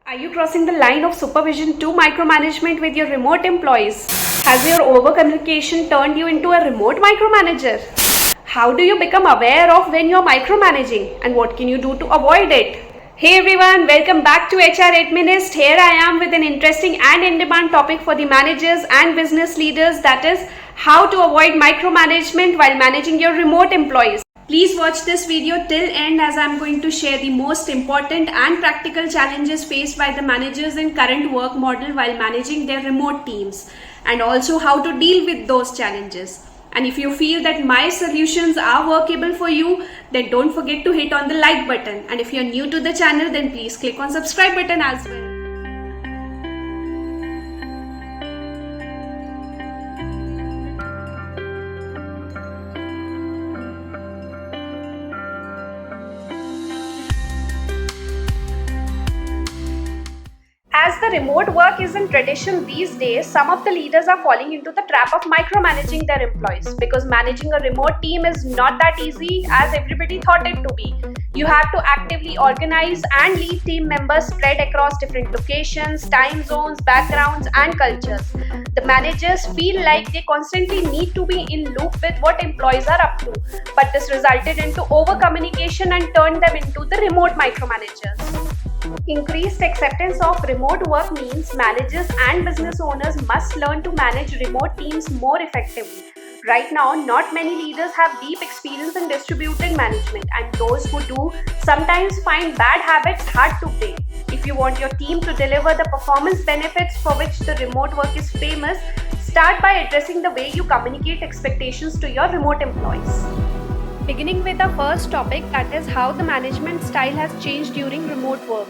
Are you crossing the line of supervision to micromanagement with your remote employees? Has your over-communication turned you into a remote micromanager? How do you become aware of when you're micromanaging and what can you do to avoid it? Hey everyone, welcome back to HR Administ. Here I am with an interesting and in-demand topic for the managers and business leaders, that is how to avoid micromanagement while managing your remote employees. Please watch this video till end as I am going to share the most important and practical challenges faced by the managers in current work model while managing their remote teams and also how to deal with those challenges. And if you feel that my solutions are workable for you, then don't forget to hit on the like button. And if you're new to the channel, then please click on subscribe button as well. As the remote work is in tradition these days, some of the leaders are falling into the trap of micromanaging their employees because managing a remote team is not that easy as everybody thought it to be. You have to actively organize and lead team members spread across different locations, time zones, backgrounds and cultures. The managers feel like they constantly need to be in loop with what employees are up to, but this resulted into over-communication and turned them into the remote micromanagers. Increased acceptance of remote work means managers and business owners must learn to manage remote teams more effectively. Right now, not many leaders have deep experience in distributed management, and those who do sometimes find bad habits hard to break. If you want your team to deliver the performance benefits for which the remote work is famous, start by addressing the way you communicate expectations to your remote employees. Beginning with the first topic, that is how the management style has changed during remote work.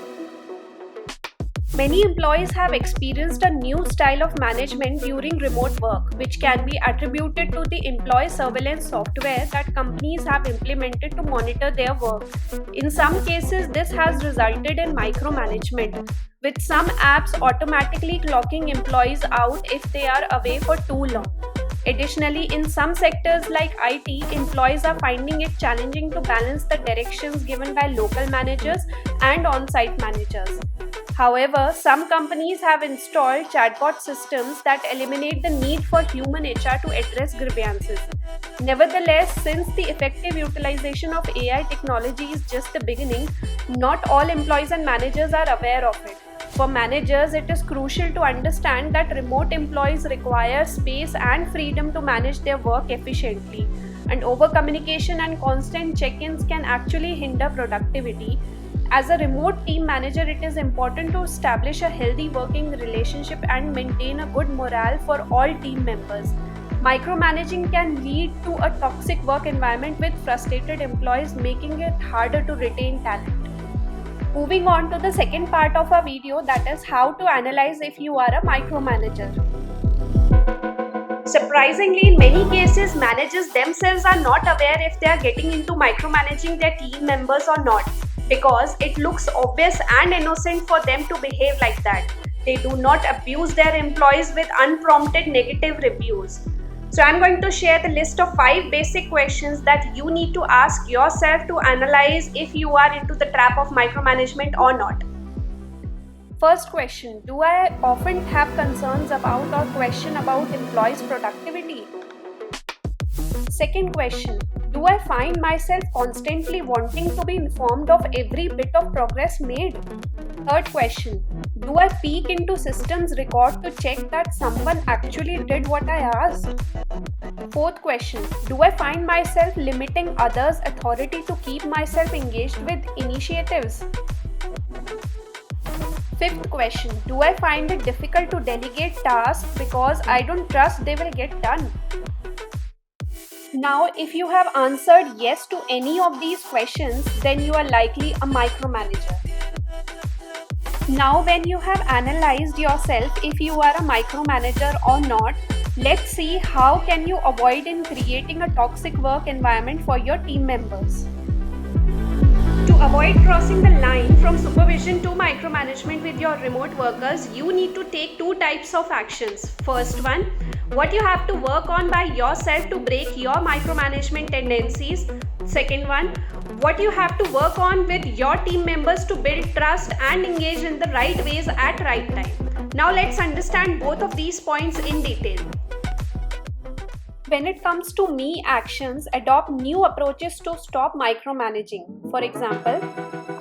Many employees have experienced a new style of management during remote work, which can be attributed to the employee surveillance software that companies have implemented to monitor their work. In some cases, this has resulted in micromanagement, with some apps automatically clocking employees out if they are away for too long. Additionally, in some sectors like IT, employees are finding it challenging to balance the directions given by local managers and on-site managers. However, some companies have installed chatbot systems that eliminate the need for human HR to address grievances. Nevertheless, since the effective utilization of AI technology is just the beginning, not all employees and managers are aware of it. For managers, it is crucial to understand that remote employees require space and freedom to manage their work efficiently, and over-communication and constant check-ins can actually hinder productivity. As a remote team manager, it is important to establish a healthy working relationship and maintain a good morale for all team members. Micromanaging can lead to a toxic work environment with frustrated employees, making it harder to retain talent. Moving on to the second part of our video, that is how to analyze if you are a micromanager. Surprisingly, in many cases, managers themselves are not aware if they are getting into micromanaging their team members or not, because it looks obvious and innocent for them to behave like that. They do not abuse their employees with unprompted negative reviews. So I'm going to share the list of 5 basic questions that you need to ask yourself to analyze if you are into the trap of micromanagement or not. First question, do I often have concerns about or question about employees' productivity? Second question, do I find myself constantly wanting to be informed of every bit of progress made? Third question, do I peek into systems record to check that someone actually did what I asked? Fourth question, do I find myself limiting others' authority to keep myself engaged with initiatives? Fifth question, do I find it difficult to delegate tasks because I don't trust they will get done? Now, if you have answered yes to any of these questions, then you are likely a micromanager. Now, when you have analyzed yourself if you are a micromanager or not, let's see how can you avoid in creating a toxic work environment for your team members. To avoid crossing the line from supervision to micromanagement with your remote workers, you need to take 2 types of actions. First one, what you have to work on by yourself to break your micromanagement tendencies. Second one, what you have to work on with your team members to build trust and engage in the right ways at right time. Now let's understand both of these points in detail. When it comes to me actions, adopt new approaches to stop micromanaging. For example,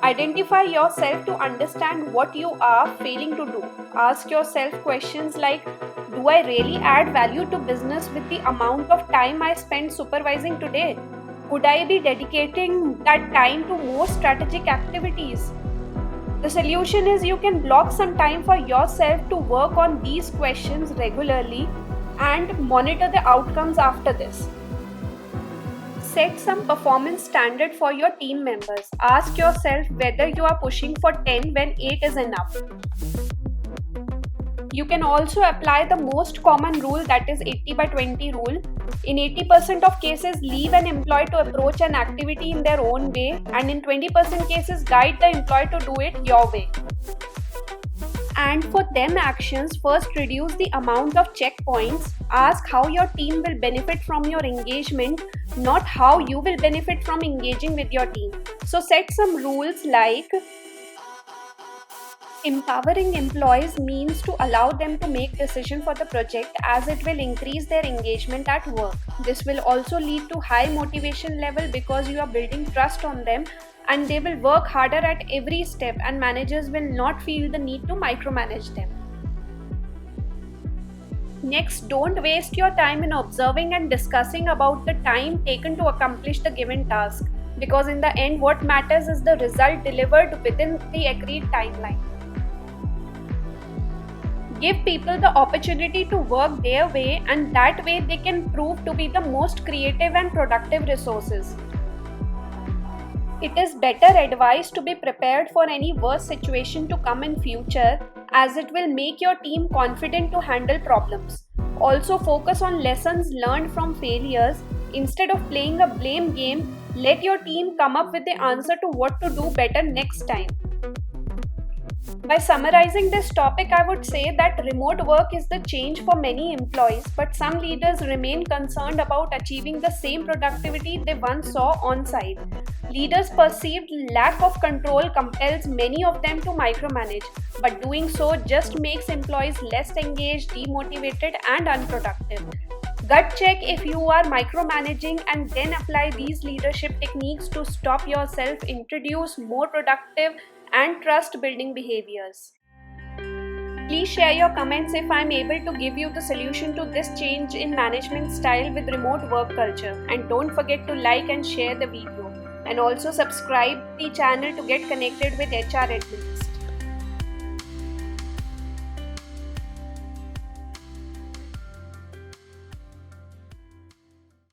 identify yourself to understand what you are failing to do. Ask yourself questions like, do I really add value to business with the amount of time I spend supervising today? Could I be dedicating that time to more strategic activities? The solution is you can block some time for yourself to work on these questions regularly and monitor the outcomes after this. Set some performance standard for your team members. Ask yourself whether you are pushing for 10 when 8 is enough. You can also apply the most common rule, that is 80/20 rule. In 80% of cases, leave an employee to approach an activity in their own way, and in 20% cases, guide the employee to do it your way. And for them actions, first reduce the amount of checkpoints. Ask how your team will benefit from your engagement, not how you will benefit from engaging with your team. So set some rules like empowering employees means to allow them to make decisions for the project, as it will increase their engagement at work. This will also lead to high motivation level because you are building trust on them, and they will work harder at every step, and managers will not feel the need to micromanage them. Next, don't waste your time in observing and discussing about the time taken to accomplish the given task, because in the end what matters is the result delivered within the agreed timeline. Give people the opportunity to work their way, and that way they can prove to be the most creative and productive resources. It is better advised to be prepared for any worse situation to come in future, as it will make your team confident to handle problems. Also focus on lessons learned from failures. Instead of playing a blame game, let your team come up with the answer to what to do better next time. By summarizing this topic, I would say that remote work is the change for many employees, but some leaders remain concerned about achieving the same productivity they once saw on-site. Leaders' perceived lack of control compels many of them to micromanage, but doing so just makes employees less engaged, demotivated, and unproductive. Gut check if you are micromanaging and then apply these leadership techniques to stop yourself, introduce more productive and trust building behaviors. Please share your comments if I am able to give you the solution to this change in management style with remote work culture. And don't forget to like and share the video. And also subscribe the channel to get connected with HR Administ.